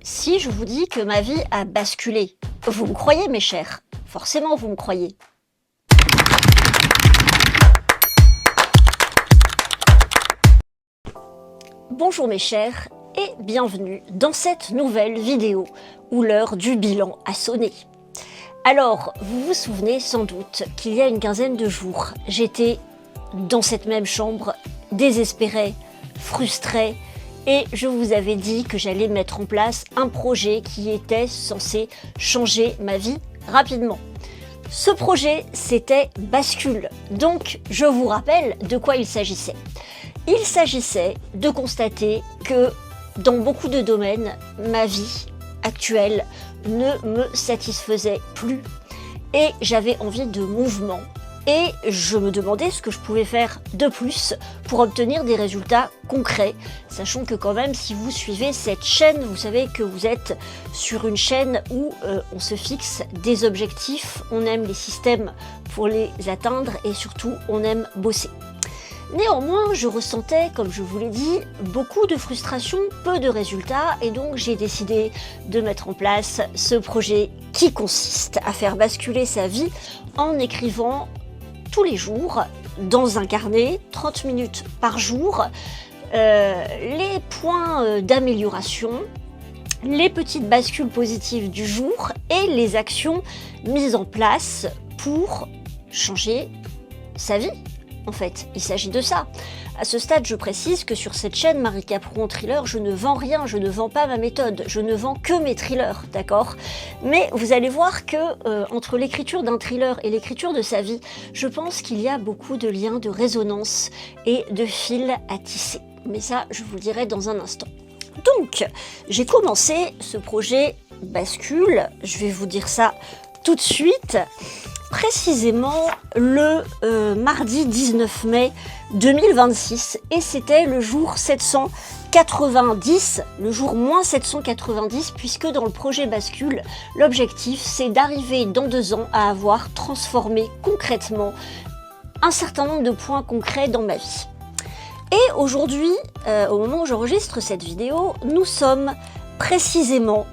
Si je vous dis que ma vie a basculé, vous me croyez mes chers? Forcément vous me croyez. Bonjour mes chers et bienvenue dans cette nouvelle vidéo où l'heure du bilan a sonné. Alors, vous vous souvenez sans doute qu'il y a une quinzaine de jours, j'étais dans cette même chambre, désespérée, frustrée, et je vous avais dit que j'allais mettre en place un projet qui était censé changer ma vie rapidement. Ce projet, c'était Bascule. Donc, je vous rappelle de quoi il s'agissait. Il s'agissait de constater que dans beaucoup de domaines, ma vie actuelle ne me satisfaisait plus et j'avais envie de mouvement. Et je me demandais ce que je pouvais faire de plus pour obtenir des résultats concrets, sachant que quand même si vous suivez cette chaîne, vous savez que vous êtes sur une chaîne où on se fixe des objectifs, on aime les systèmes pour les atteindre et surtout on aime bosser. Néanmoins, je ressentais, comme je vous l'ai dit, beaucoup de frustration, peu de résultats, et donc j'ai décidé de mettre en place ce projet qui consiste à faire basculer sa vie en écrivant tous les jours, dans un carnet, 30 minutes par jour, les points d'amélioration, les petites bascules positives du jour et les actions mises en place pour changer sa vie. En fait, il s'agit de ça. À ce stade, je précise que sur cette chaîne Marie Capron Thriller, je ne vends rien, je ne vends pas ma méthode, je ne vends que mes thrillers, d'accord? Mais vous allez voir que entre l'écriture d'un thriller et l'écriture de sa vie, je pense qu'il y a beaucoup de liens de résonance et de fils à tisser. Mais ça, je vous le dirai dans un instant. Donc, j'ai commencé ce projet Bascule, je vais vous dire ça tout de suite, précisément le mardi 19 mai 2026 et c'était le jour 790, le jour moins 790 puisque dans le projet Bascule, l'objectif c'est d'arriver dans 2 ans à avoir transformé concrètement un certain nombre de points concrets dans ma vie. Et aujourd'hui, au moment où j'enregistre cette vidéo, nous sommes précisément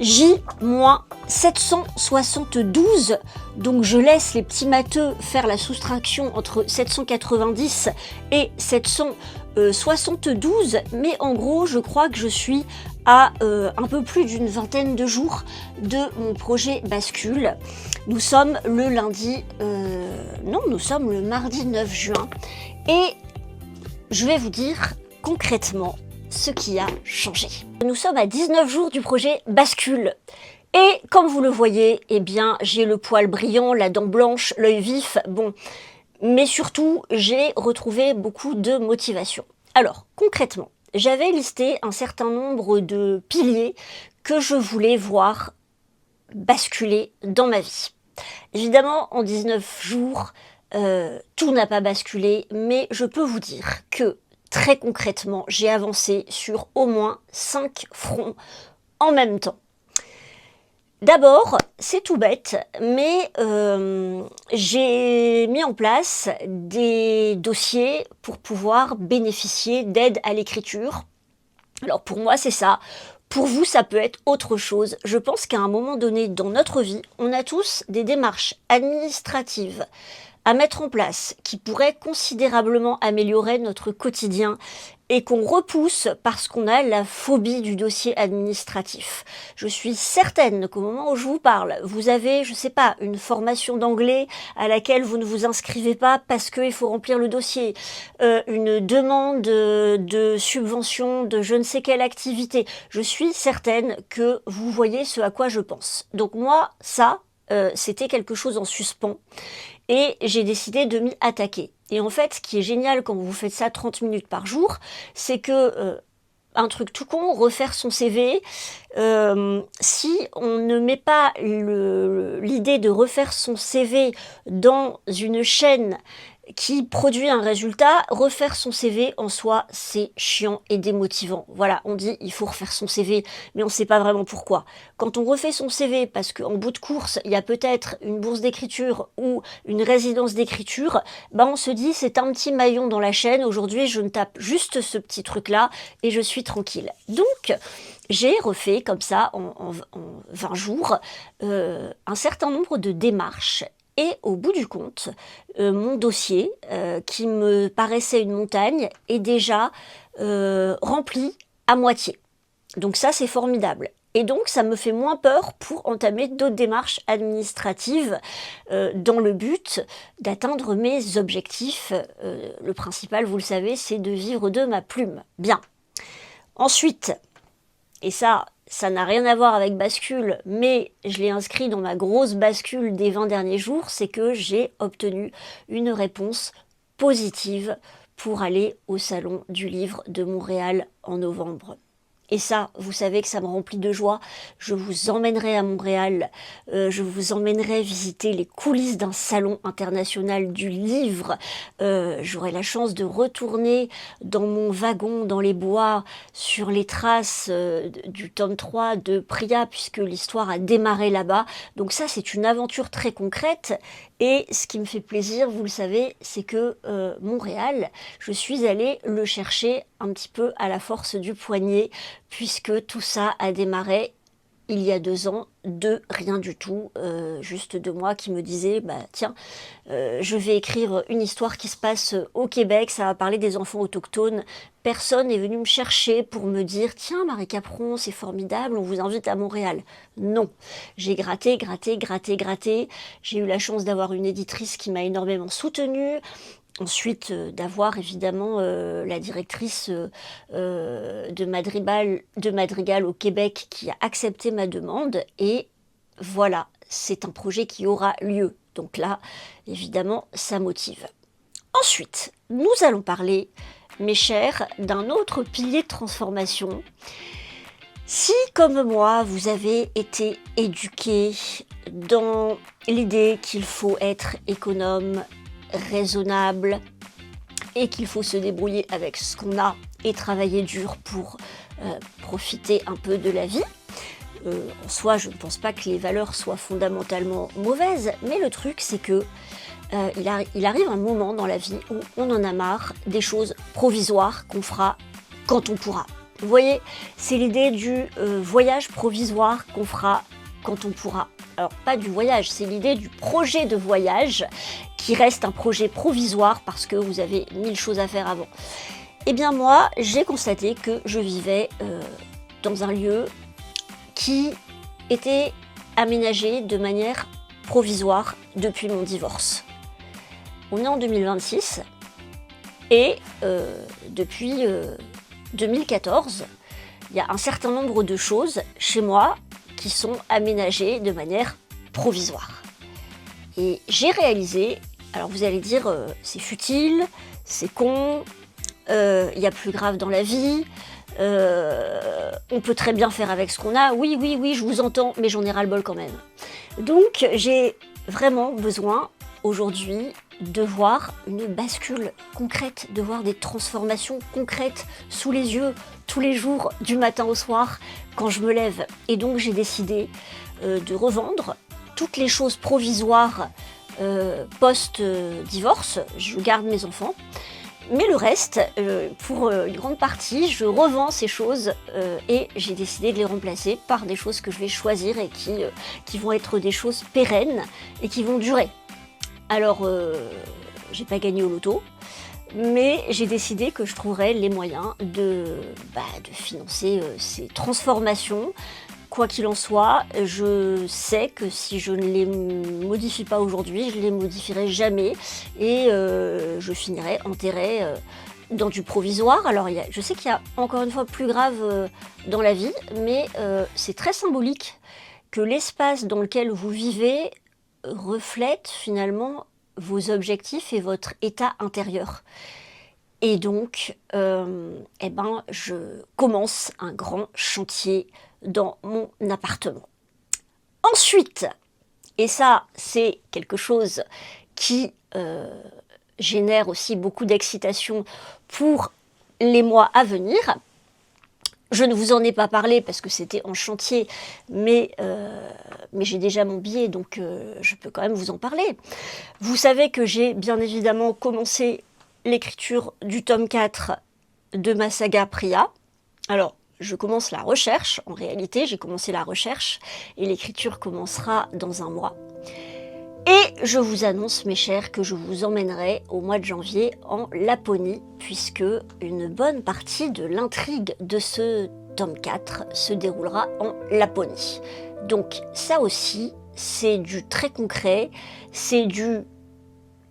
J-772, donc je laisse les petits matheux faire la soustraction entre 790 et 772, mais en gros je crois que je suis à un peu plus d'une vingtaine de jours de mon projet Bascule. Nous sommes le lundi, nous sommes le mardi 9 juin et je vais vous dire concrètement ce qui a changé. Nous sommes à 19 jours du projet Bascule. Et comme vous le voyez, eh bien, j'ai le poil brillant, la dent blanche, l'œil vif, bon. Mais surtout, j'ai retrouvé beaucoup de motivation. Alors, concrètement, j'avais listé un certain nombre de piliers que je voulais voir basculer dans ma vie. Évidemment, en 19 jours, tout n'a pas basculé, mais je peux vous dire que très concrètement, j'ai avancé sur au moins 5 fronts en même temps. D'abord, c'est tout bête, mais j'ai mis en place des dossiers pour pouvoir bénéficier d'aide à l'écriture. Alors pour moi, c'est ça. Pour vous, ça peut être autre chose. Je pense qu'à un moment donné dans notre vie, on a tous des démarches administratives à mettre en place qui pourraient considérablement améliorer notre quotidien et qu'on repousse parce qu'on a la phobie du dossier administratif. Je suis certaine qu'au moment où je vous parle, vous avez, je sais pas, une formation d'anglais à laquelle vous ne vous inscrivez pas parce qu'il faut remplir le dossier, une demande de subvention de je ne sais quelle activité. Je suis certaine que vous voyez ce à quoi je pense. Donc moi, ça, c'était quelque chose en suspens. Et j'ai décidé de m'y attaquer. Et en fait, ce qui est génial quand vous faites ça 30 minutes par jour, c'est que, un truc tout con, refaire son CV, si on ne met pas l'idée de refaire son CV dans une chaîne qui produit un résultat. Refaire son CV en soi, c'est chiant et démotivant. Voilà, on dit il faut refaire son CV, mais on ne sait pas vraiment pourquoi. Quand on refait son CV parce qu'en bout de course, il y a peut-être une bourse d'écriture ou une résidence d'écriture, bah on se dit c'est un petit maillon dans la chaîne, aujourd'hui je me tape juste ce petit truc-là et je suis tranquille. Donc, j'ai refait comme ça en 20 jours un certain nombre de démarches. Et au bout du compte, mon dossier, qui me paraissait une montagne, est déjà rempli à moitié. Donc ça, c'est formidable. Et donc, ça me fait moins peur pour entamer d'autres démarches administratives dans le but d'atteindre mes objectifs. Le principal, vous le savez, c'est de vivre de ma plume. Bien. Ensuite, et ça n'a rien à voir avec bascule, mais je l'ai inscrit dans ma grosse bascule des 20 derniers jours, c'est que j'ai obtenu une réponse positive pour aller au Salon du Livre de Montréal en novembre. Et ça, vous savez que ça me remplit de joie. Je vous emmènerai à Montréal, je vous emmènerai visiter les coulisses d'un salon international du livre. J'aurai la chance de retourner dans mon wagon, dans les bois, sur les traces du tome 3 de Priya, puisque l'histoire a démarré là-bas. Donc ça, c'est une aventure très concrète. Et ce qui me fait plaisir, vous le savez, c'est que Montréal, je suis allée le chercher un petit peu à la force du poignet, puisque tout ça a démarré il y a 2 ans, de rien du tout, juste de moi qui me disais, bah tiens, je vais écrire une histoire qui se passe au Québec, ça va parler des enfants autochtones. Personne n'est venu me chercher pour me dire, tiens Marie Capron, c'est formidable, on vous invite à Montréal. Non, j'ai gratté, j'ai eu la chance d'avoir une éditrice qui m'a énormément soutenue. Ensuite, d'avoir évidemment la directrice de Madrigal au Québec qui a accepté ma demande. Et voilà, c'est un projet qui aura lieu. Donc là, évidemment, ça motive. Ensuite, nous allons parler, mes chers, d'un autre pilier de transformation. Si, comme moi, vous avez été éduqués dans l'idée qu'il faut être économe, raisonnable et qu'il faut se débrouiller avec ce qu'on a et travailler dur pour profiter un peu de la vie. En soi, je ne pense pas que les valeurs soient fondamentalement mauvaises, mais le truc, c'est que il arrive un moment dans la vie où on en a marre des choses provisoires qu'on fera quand on pourra. Vous voyez, c'est l'idée du voyage provisoire qu'on fera quand on pourra. Alors, pas du voyage, c'est l'idée du projet de voyage qui reste un projet provisoire parce que vous avez 1000 choses à faire avant. Eh bien moi, j'ai constaté que je vivais dans un lieu qui était aménagé de manière provisoire depuis mon divorce. On est en 2026 et depuis 2014, il y a un certain nombre de choses chez moi qui sont aménagées de manière provisoire. Et j'ai réalisé, alors vous allez dire c'est futile, c'est con, il y a plus grave dans la vie, on peut très bien faire avec ce qu'on a, oui, je vous entends, mais j'en ai ras-le-bol quand même. Donc j'ai vraiment besoin aujourd'hui de voir une bascule concrète, de voir des transformations concrètes sous les yeux, tous les jours, du matin au soir, quand je me lève. Et donc j'ai décidé de revendre toutes les choses provisoires post-divorce. Je garde mes enfants. Mais le reste, pour une grande partie, je revends ces choses et j'ai décidé de les remplacer par des choses que je vais choisir et qui vont être des choses pérennes et qui vont durer. Alors, j'ai pas gagné au loto, mais j'ai décidé que je trouverais les moyens de financer ces transformations. Quoi qu'il en soit, je sais que si je ne les modifie pas aujourd'hui, je ne les modifierai jamais et je finirai enterrée dans du provisoire. Alors je sais qu'il y a encore une fois plus grave dans la vie, mais c'est très symbolique que l'espace dans lequel vous vivez reflète finalement vos objectifs et votre état intérieur. Et donc, je commence un grand chantier dans mon appartement. Ensuite, et ça c'est quelque chose qui génère aussi beaucoup d'excitation pour les mois à venir. Je ne vous en ai pas parlé parce que c'était en chantier, mais j'ai déjà mon billet, donc je peux quand même vous en parler. Vous savez que j'ai bien évidemment commencé l'écriture du tome 4 de ma saga Priya. Alors, je commence la recherche, en réalité, j'ai commencé la recherche, et l'écriture commencera dans un mois. Et je vous annonce, mes chers, que je vous emmènerai au mois de janvier en Laponie, puisque une bonne partie de l'intrigue de ce tome 4 se déroulera en Laponie. Donc ça aussi, c'est du très concret, c'est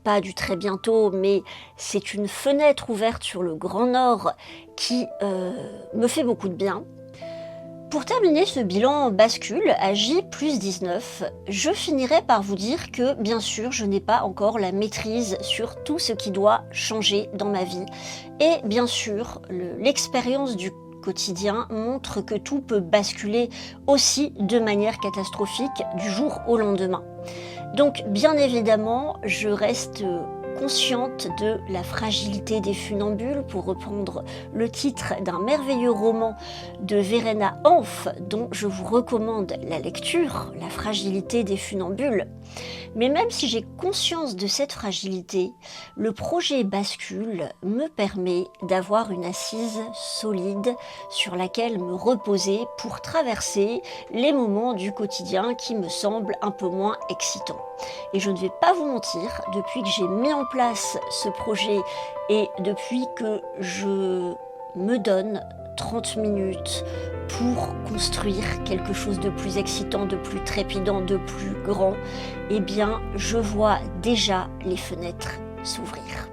pas du très bientôt, mais c'est une fenêtre ouverte sur le Grand Nord qui me fait beaucoup de bien. Pour terminer ce bilan bascule à J+19, je finirai par vous dire que, bien sûr, je n'ai pas encore la maîtrise sur tout ce qui doit changer dans ma vie. Et bien sûr, l'expérience du quotidien montre que tout peut basculer aussi de manière catastrophique du jour au lendemain. Donc, bien évidemment, je reste consciente de la fragilité des funambules, pour reprendre le titre d'un merveilleux roman de Verena Hanf, dont je vous recommande la lecture, La fragilité des funambules. Mais même si j'ai conscience de cette fragilité, le projet Bascule me permet d'avoir une assise solide sur laquelle me reposer pour traverser les moments du quotidien qui me semblent un peu moins excitants. Et je ne vais pas vous mentir, depuis que j'ai mis en place ce projet et depuis que je me donne 30 minutes pour construire quelque chose de plus excitant, de plus trépidant, de plus grand, eh bien, je vois déjà les fenêtres s'ouvrir.